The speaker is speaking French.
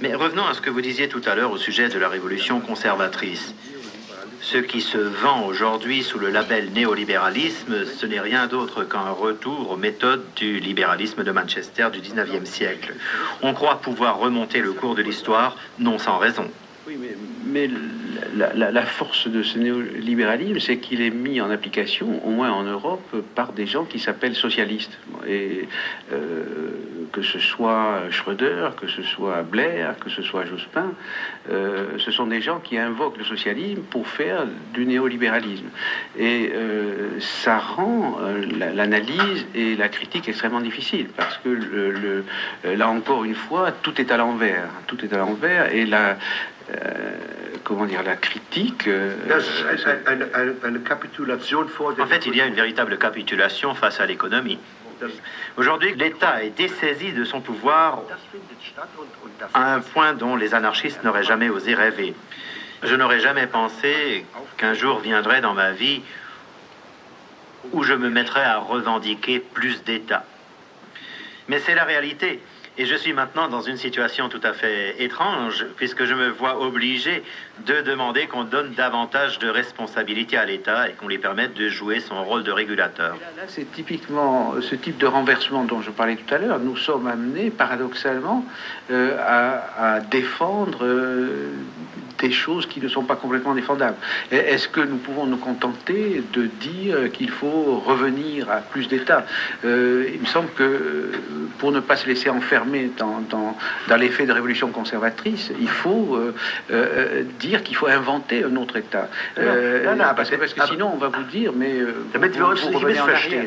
Mais revenons à ce que vous disiez tout à l'heure au sujet de la révolution conservatrice. Ce qui se vend aujourd'hui sous le label néolibéralisme, ce n'est rien d'autre qu'un retour aux méthodes du libéralisme de Manchester du 19e siècle. On croit pouvoir remonter le cours de l'histoire, non sans raison. Oui, mais la force de ce néolibéralisme, c'est qu'il est mis en application, au moins en Europe, par des gens qui s'appellent socialistes. Et que ce soit Schröder, que ce soit Blair, que ce soit Jospin, ce sont des gens qui invoquent le socialisme pour faire du néolibéralisme. Et ça rend l'analyse et la critique extrêmement difficile, parce que là encore une fois, tout est à l'envers. Tout est à l'envers, et comment dire, la critique... En fait, il y a une véritable capitulation face à l'économie. Aujourd'hui, l'État est dessaisi de son pouvoir à un point dont les anarchistes n'auraient jamais osé rêver. Je n'aurais jamais pensé qu'un jour viendrait dans ma vie où je me mettrais à revendiquer plus d'État. Mais c'est la réalité. Et je suis maintenant dans une situation tout à fait étrange, puisque je me vois obligé de demander qu'on donne davantage de responsabilité à l'État et qu'on lui permette de jouer son rôle de régulateur. Là, c'est typiquement ce type de renversement dont je parlais tout à l'heure. Nous sommes amenés, paradoxalement, à défendre des choses qui ne sont pas complètement défendables. Est-ce que nous pouvons nous contenter de dire qu'il faut revenir à plus d'État? Il me semble que pour ne pas se laisser enfermer dans l'effet de révolution conservatrice, il faut dire qu'il faut inventer un autre État. Parce que sinon, on va vous dire, mais vous revenez en arrière.